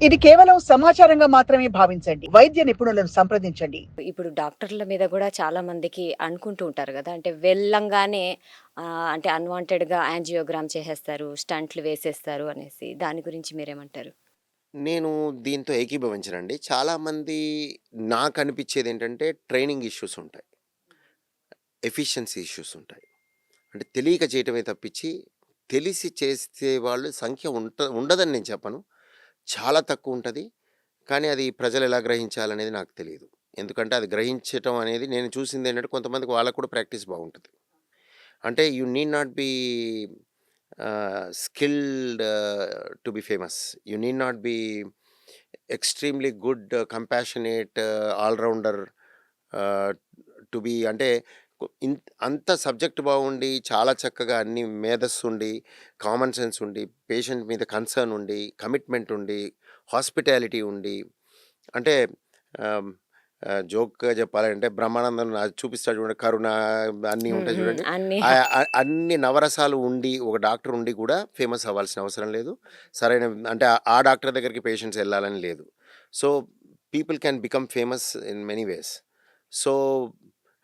ఇది కేవలం సమాచారంగా మాత్రమే భావించండి. వైద్య నిపుణులను సంప్రదించండి. ఇప్పుడు డాక్టర్ల మీద గూడా చాలా మందికి అనుకుంటూ ఉంటారు గదా! అంటే వెళ్ళంగానే అంటే అన్‌వాంటెడ్‌గా యాంజియోగ్రామ్ చేసేస్తారు, స్టంట్లు వేసేస్తారు అనేసి. దాని గురించి మీరేమంటారు? నేను దీంతో ఏకీభవించనండి. చాలామంది నాకనిపిచ్చేదేంటంటే ట్రైనింగ్ ఇష్యూస్ ఉంటాయి. ఎఫిషియన్సీ ఇష్యూస్ ఉంటాయి. అంటే తెలియక చేయటమే తప్పించి, తెలిసి చేసే వాళ్ళు సంఖ్య ఉండదని నేను చెప్పను. చాలా తక్కువుంటది. కానీ అది ప్రజలెలా గ్రహించాలనేది నాకు తెలీదు. ఎందుకంటే అది గ్రహించటం అనేది నేను చూసిందేంటంటే కొంతమందికి వాళ్ళకి కూడా ప్రాక్టీస్ బావుంటది. అంటే you need not be skilled to be famous. You need not be extremely good, compassionate, all-rounder to be అంటే అంత సబ్జెక్ట్ బాగుండి చాలా చక్కగా అన్ని మేధస్సు ఉండి కామన్ సెన్స్ ఉండి పేషెంట్ మీద కన్సర్న్ ఉండి కమిట్మెంట్ ఉండి హాస్పిటాలిటీ ఉండి అంటే జోక్‌గా చెప్పాలంటే బ్రహ్మానందం అది చూపిస్తాడు చూడండి. కరుణ అన్నీ హ్మ్. ఉంటాయి హ్మ్. చూడండి. అన్నీ అన్ని నవరసాలు ఉండి ఒక డాక్టర్ ఉండి కూడా ఫేమస్ అవ్వాల్సిన అవసరం లేదు. సరైన అంటే ఆ డాక్టర్ దగ్గరికి పేషెంట్స్ ఎళ్ళాలని లేదు. So, people can become famous in many ways. So,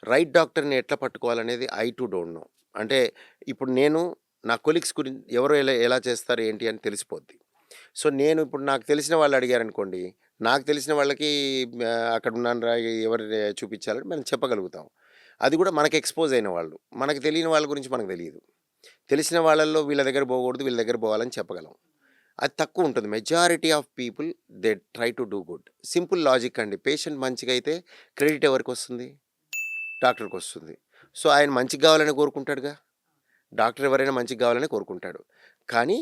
right డాక్టర్‌ని ఎట్లా పట్టుకోవాలనేది ఐ టూ డోంట్ నో. అంటే ఇప్పుడు నేను నా కొలీగ్స్ ఎవరు ఎలా ఎలా చేస్తారు ఏంటి అని తెలిసిపోద్ది. సో, నేను ఇప్పుడు నాకు తెలిసిన వాళ్ళు అడిగారనుకోండి, నాకు తెలిసిన వాళ్ళకి అక్కడ ఉన్నానురా ఎవరు చూపించాలని మనం చెప్పగలుగుతాం. అది కూడా మనకు ఎక్స్‌పోజ్ అయిన వాళ్ళు. మనకు తెలియని వాళ్ళ గురించి మనకు తెలీదు. తెలిసిన వాళ్ళల్లో వీళ్ళ దగ్గర పోకూడదు, వీళ్ళ దగ్గర పోవాలని చెప్పగలం. అది తక్కువుంటుంది. Majority of people they try to do good. Simple logic అండి. పేషెంట్ మంచిగా అయితే క్రెడిట్ ఎవరికొస్తుంది? డాక్టర్‌కొస్తుంది. సో, ఆయన మంచిగా కావాలనే కోరుకుంటాడుగా. డాక్టర్ ఎవరైనా మంచిగా కావాలనే కోరుకుంటాడు. కానీ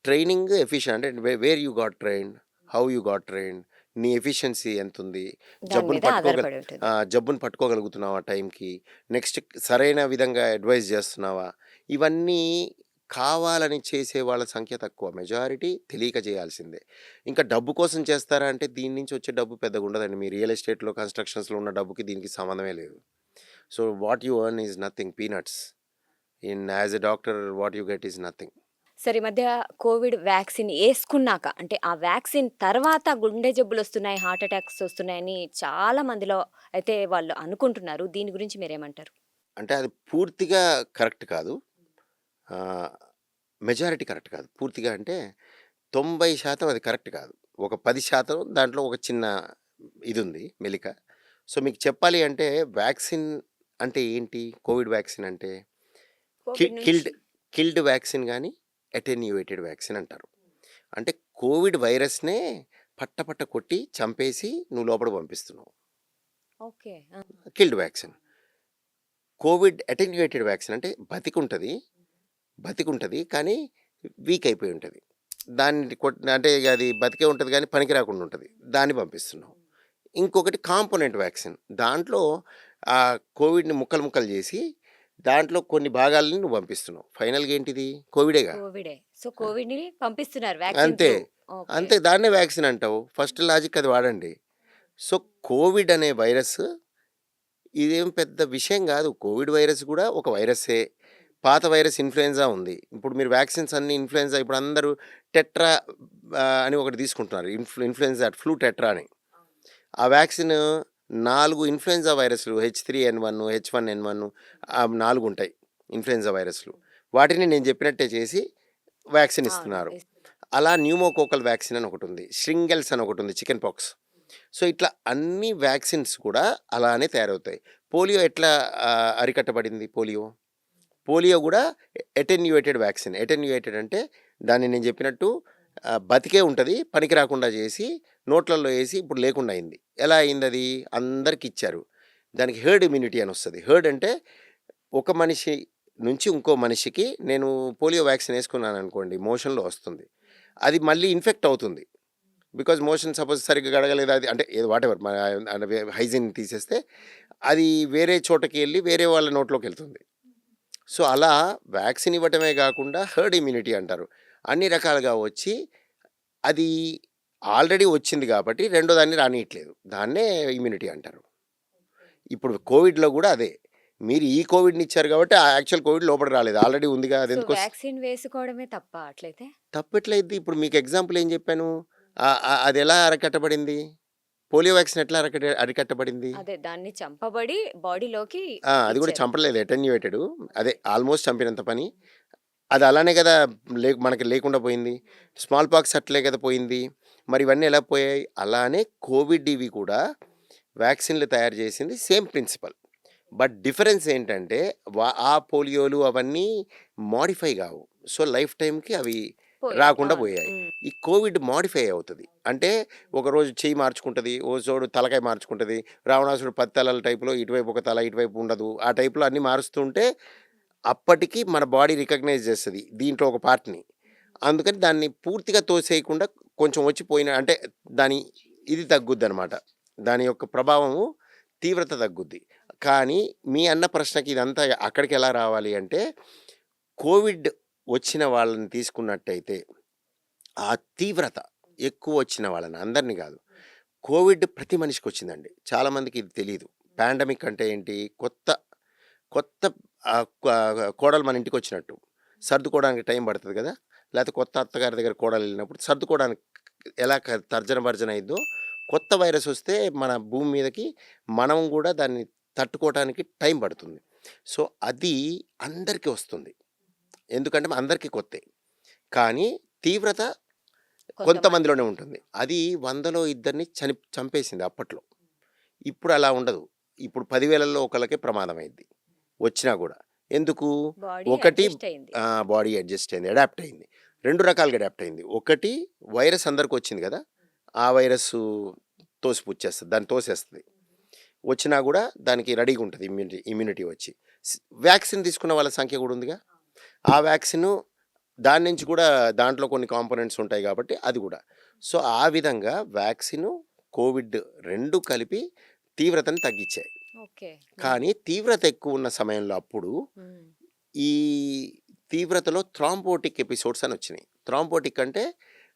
ట్రైనింగ్ అంటే where you got trained, how you got trained, నీ ఎఫిషియన్సీ ఎంతుంది, దాని మీద ఆధారపడి ఉంటుంది. జబ్బును పట్టుకోగలుగుతున్నావా టైంకి, నెక్స్ట్ సరైన విధంగా అడ్వైస్ చేస్తున్నావా, ఇవన్నీ కావాలని చేసే వాళ్ళ సంఖ్య తక్కువ. మెజారిటీ తెలియక చేయాల్సిందే. ఇంకా డబ్బు కోసం చేస్తారా అంటే దీని నుంచి వచ్చే డబ్బు పెద్దగా ఉండదండి. మీ రియల్ ఎస్టేట్లో కన్స్ట్రక్షన్స్లో ఉన్న డబ్బుకి దీనికి సంబంధమే లేదు. So what you earn is nothing, peanuts. As a doctor what you get is nothing. సరే, ఈ మధ్య కోవిడ్ వ్యాక్సిన్ యేసుకున్నాక అంటే ఆ వ్యాక్సిన్ తర్వాత గుండె జబ్బులొస్తున్నాయి, హార్ట్ అటాక్స్ వస్తున్నాయని చాలా మందిలో అయితే వాళ్ళు అనుకుంటున్నారు. దీని గురించి మీరేమంటారు? అంటే అది పూర్తిగా కరెక్ట్ కాదు. ఆహ్, మెజారిటీ కరెక్ట్ కాదు. పూర్తిగా అంటే 90% అది కరెక్ట్ కాదు. ఒక 10% దాంట్లో ఒక చిన్న ఇదుంది మెలిక. సో, మీకు చెప్పాలి అంటే వ్యాక్సిన్ అంటే ఏంటి? కోవిడ్ వ్యాక్సిన్ అంటే కి కోవిడ్ నుంచి కిల్డ్ కిల్డ్ వ్యాక్సిన్ గాని, అటెన్యూయేటెడ్ వ్యాక్సిన్ అంటారు. అంటే కోవిడ్ వైరస్‌నే పట్ట కొట్టి చంపేసి నువ్వు లోపలికి పంపిస్తున్నావు. ఓకే. ఆ! Killed vaccine. Covid attenuated vaccine అంటే బతికుంటది. కానీ వీక్ అయిపోయి ఉంటది. దాన్ని అంటే ఇగ అది బతికే ఉంటది గానీ పనికి రాకుండా ఉంటది. దాన్ని పంపిస్తున్నాం. ఇంకొకటి కాంపోనెంట్ వ్యాక్సిన్. దాంట్లో కోవిడ్‌ని ముక్కలు జేసి దాంట్లో కొన్ని భాగాలని నువ్వు పంపిస్తున్నావు. ఫైనల్‌గా ఏంటిది? కోవిడేగా. కోవిడే. సో, ఆ! కోవిడ్‌ని పంపిస్తున్నారు వ్యాక్సిన్ అంతే. త్రూ. ఓకే. అంతే దాన్నే వ్యాక్సిన్ అంటావు. ఫస్ట్ లాజిక్ అది వాడండి. సో, కోవిడ్ అనే వైరస్ ఇదేం పెద్ద విషయం గాదు. కోవిడ్ వైరస్ గూడా ఒక వైరస్సే. పాత వైరస్ ఇన్‌ఫ్లుయెన్జా ఉంది. ఇప్పుడు మీరు వ్యాక్సిన్స్ అన్నీ ఇన్‌ఫ్లుయెన్జా ఇప్పుడు అందరూ టెట్రా అని ఒకటి తీసుకుంటున్నారు. ఇన్‌ఫ్లుయెన్జా ఫ్లూ టెట్రా అని. ఆ వ్యాక్సిన్ 4 ఇన్‌ఫ్లుయెన్జా వైరస్‌లు H3N1, H1N1 4 ఉంటాయి ఇన్‌ఫ్లుయెన్జా వైరస్‌లు. వాటిని నేను చెప్పినట్టే చేసి వ్యాక్సిన్ అవును. ఇస్తున్నారు. అలా న్యూమోకోకల్ వ్యాక్సిన్ అని ఒకటుంది. షింగెల్స్ అని ఒకటుంది. Chicken pox. సో, ఇట్లా అన్ని వ్యాక్సిన్స్ కూడా అలానే తయారవుతాయి. పోలియో ఎట్లా అరికట్టబడింది పోలియో? పోలియో గూడా అటెన్యూయేటెడ్ వ్యాక్సిన్. అటెన్యూయేటెడ్ అంటే దాన్ని నేను చెప్పినట్టు బతికే ఉంటది. పనికి రాకుండా చేసి నోట్లల్లో ఏసి ఇప్పుడు లేకుండా అయింది. ఎలా అయిందది? అందరికిచ్చారు. దానికి హెర్డ్ ఇమ్యూనిటీ అనొస్తది. హెర్డ్ అంటే ఒక మనిషి నుంచి ఇంకో మనిషికి నేను పోలియో వ్యాక్సిన్ ఏసుకున్నాననుకోండి మోషన్‌లో వస్తుంది. అది మళ్ళీ ఇన్ఫెక్ట్ అవుతుంది. బికాజ్ మోషన్ సపోజ్ సరిగ్గా గడగలేదు అది అంటే ఏదో వాటెవర్ మన హైజీన్ తీసేస్తే అది వేరే చోటకి ఎళ్ళి వేరే వాళ్ళ నోట్లోకెళ్తుంది. సో, అలా వ్యాక్సిన్ ఇవ్వటమే గాకుండా హెర్డ్ ఇమ్యూనిటీ అంటారు. అన్ని రకాలుగా వచ్చి అది ఆల్రెడీ వచ్చింది గాబట్టి రెండో దాన్ని రానీయట్లేదు. దాన్నే ఇమ్యూనిటీ అంటారు. ఇప్పుడు కోవిడ్‌లో గూడా అదే. మీరు ఈ కోవిడ్‌నిచ్చారు గాబట్టి ఆ యాక్చువల్ కోవిడ్ లోపలికి రాలేదు. ఆల్రెడీ ఉందిగా సో, అదెందుకొస్ వ్యాక్సిన్ వేసుకోవడమే తప్పా అట్లయితే? తప్పెట్లయిద్ది? ఇప్పుడు మీకు ఎగ్జాంపుల్ ఏం జెప్పాను? అది ఎలా అరికట్టబడింది? పోలియో వ్యాక్సిన్ ఎట్లా అరికట్టబడింది? అదే దాన్ని చంపబడి బాడీలోకి అది కూడా ఇచ్చారు. చంపలేదు, అటెన్యూయేటెడ్. అదే ఆల్మోస్ట్ చంపినంత పని. అది అలానే కదా మనకి లేకుండా పోయింది. స్మాల్ పాక్స్ అట్లే కదా పోయింది. మరి ఇవన్నీ ఎలా పోయాయి? అలానే కోవిడ్ ఇవి కూడా వ్యాక్సిన్లు తయారు చేసింది సేమ్ ప్రిన్సిపల్. బట్ డిఫరెన్స్ ఏంటంటే ఆ పోలియోలు అవన్నీ మోడిఫై కావు. సో లైఫ్ టైంకి అవి పోయాయి. రాకుండా అవును. పోయాయి. ఈ కోవిడ్ మోడిఫై అవుతుంది. అంటే ఒకరోజు చెయ్యి మార్చుకుంటుంది, ఓ చోడు తలకాయ మార్చుకుంటుంది, రావణాసుడు 10 తలల టైపులో ఇటువైపు ఒక తల ఇటువైపు ఉండదు, ఆ టైపులో అన్నీ మారుస్తుంటే అప్పటికి మన బాడీ రికగ్నైజ్ చేస్తుంది దీంట్లో ఒక పార్ట్ని. అందుకని దాన్ని పూర్తిగా తోసేయకుండా కొంచెం వచ్చిపోయిన అంటే దాని ఇది తగ్గుద్ది అనమాట, దాని యొక్క ప్రభావము తీవ్రత తగ్గుద్ది. కానీ మీ అన్న ప్రశ్నకి ఇదంతా అక్కడికి ఎలా రావాలి అంటే, కోవిడ్ వచ్చిన వాళ్ళని తీసుకున్నట్టయితే ఆ తీవ్రత ఎక్కువ వచ్చిన వాళ్ళని, అందరినీ కాదు, కోవిడ్ ప్రతి మనిషికి వచ్చిందండి. చాలామందికి ఇది తెలియదు. పాండమిక్ అంటే ఏంటి? కొత్త కొత్త కోడలు మన ఇంటికి వచ్చినట్టు సర్దుకోవడానికి టైం పడుతుంది కదా. లేకపోతే కొత్త అత్తగారి దగ్గర కోడలు వెళ్ళినప్పుడు సర్దుకోవడానికి ఎలా తర్జన భర్జన అయిద్దో, కొత్త వైరస్ వస్తే మన భూమి మీదకి మనం కూడా దాన్ని తట్టుకోవడానికి టైం పడుతుంది. సో అది అందరికీ వస్తుంది, ఎందుకంటే అందరికీ కొత్తే. కానీ తీవ్రత కొంతమందిలోనే ఉంటుంది. అది 100లో 2 చంపేసింది అప్పట్లో. ఇప్పుడు అలా ఉండదు. ఇప్పుడు 10,000లో ఒకళ్ళకే ప్రమాదం అయింది వచ్చినా కూడా. ఎందుకు? బాడీ ఒకటి అడ్జస్ట్ అయింది. బాడీ అడ్జస్ట్ అయింది, అడాప్ట్ అయింది. 2 రకాలుగా అడాప్ట్ అయింది. ఒకటి వైరస్ అందరికి వచ్చింది కదా, ఆ వైరస్ తోసిపుచ్చేస్తుంది, దాన్ని తోసేస్తుంది. వచ్చినా కూడా దానికి రెడీగా ఉంటుంది ఇమ్యూనిటీ వచ్చి. వ్యాక్సిన్ తీసుకున్న వాళ్ళ సంఖ్య కూడా ఉందిగా, ఆ వ్యాక్సిన్ దాని నుంచి కూడా దాంట్లో కొన్ని కాంపోనెంట్స్ ఉంటాయి కాబట్టి అది కూడా. సో ఆ విధంగా వ్యాక్సిన్ కోవిడ్ 2 కలిపి తీవ్రతను తగ్గించాయి. ఓకే. కానీ తీవ్రత ఎక్కువ ఉన్న సమయంలో అప్పుడు ఈ తీవ్రతలో థ్రాంబోటిక్ ఎపిసోడ్స్ అని వచ్చినాయి. థ్రాంబోటిక్ అంటే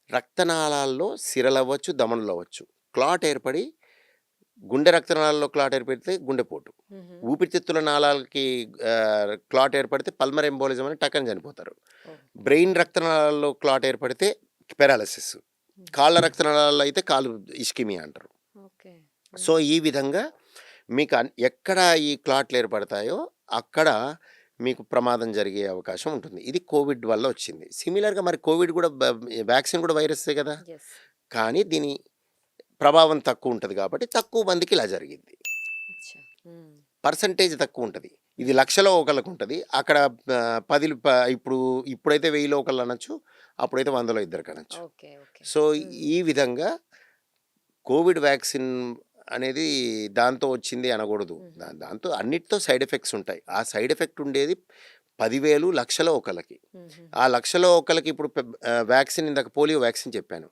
రక్తనాళాల్లో సిరలు అవ్వచ్చు, దమనులు అవ్వచ్చు, క్లాట్ ఏర్పడి గుండె రక్తనాళాల్లో క్లాట్ ఏర్పడితే గుండెపోటు, ఊపిరితిత్తుల నాళాలకి క్లాట్ ఏర్పడితే పల్మర్ ఎంబోలిజం అని టక్కని చనిపోతారు, బ్రెయిన్ రక్తనాళాల్లో క్లాట్ ఏర్పడితే పెరాలసిస్, కాళ్ళ రక్తనాళాల్లో అయితే కాలు ఇస్కిమియా అంటారు. ఓకే. సో ఈ విధంగా మీకు ఎక్కడ ఈ క్లాట్లు ఏర్పడతాయో అక్కడ మీకు ప్రమాదం జరిగే అవకాశం ఉంటుంది. ఇది కోవిడ్ వల్ల వచ్చింది. సిమిలర్గా మరి కోవిడ్ కూడా వ్యాక్సిన్ కూడా వైరస్సే కదా, Yes. కానీ దీని ప్రభావం తక్కువ ఉంటుంది కాబట్టి తక్కువ మందికి ఇలా జరిగింది. అచ్చా. పర్సంటేజ్ తక్కువ ఉంటుంది. ఇది 1,00,000లో ఒకళ్ళకు ఉంటుంది, అక్కడ 10 ఇప్పుడైతే 1,000లో ఒకళ్ళు అనొచ్చు, అప్పుడైతే 100లో 2 అనొచ్చు. ఓకే. ఓకే. సో ఈ విధంగా కోవిడ్ వ్యాక్సిన్ అనేది దాంతో వచ్చింది అనకూడదు. దాంతో అన్నిటితో సైడ్ ఎఫెక్ట్స్ ఉంటాయి. ఆ సైడ్ ఎఫెక్ట్ ఉండేది 10,000, 1,00,000లో ఒకళ్ళకి. ఆ 1,00,000లో ఒకళ్ళకి ఇప్పుడు వ్యాక్సిన్, ఇందాక పోలియో వ్యాక్సిన్ చెప్పాను.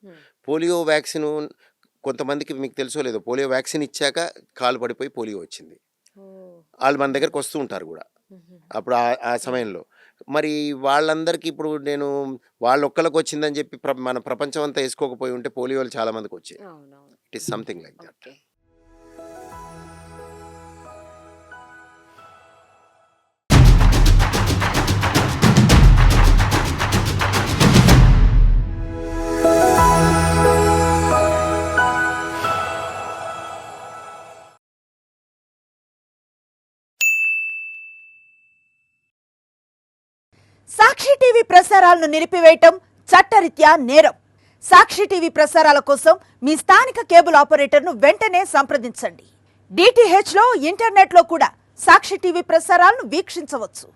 పోలియో వ్యాక్సిన్ కొంతమందికి మీకు తెలుసో లేదో, పోలియో వ్యాక్సిన్ ఇచ్చాక కాలు పడిపోయి పోలియో వచ్చింది. వాళ్ళు మన దగ్గరకు వస్తూ ఉంటారు కూడా అప్పుడు ఆ సమయంలో. మరి వాళ్ళందరికీ ఇప్పుడు నేను వాళ్ళొక్కళ్ళకి వచ్చిందని చెప్పి మన ప్రపంచం అంతా వేసుకోకపోయి ఉంటే పోలియోలు చాలా మందికి వచ్చాయి. అవునవును. It is something like that. Okay. Sakshi TV ప్రసారాలను నిలిపివేయటం చట్టరీత్యా నేరం. సాక్షి టీవీ ప్రసారాల కోసం మీ స్థానిక కేబుల్ ఆపరేటర్ను వెంటనే సంప్రదించండి. DTHలో ఇంటర్నెట్లో కూడా సాక్షి టీవీ ప్రసారాలను వీక్షించవచ్చు.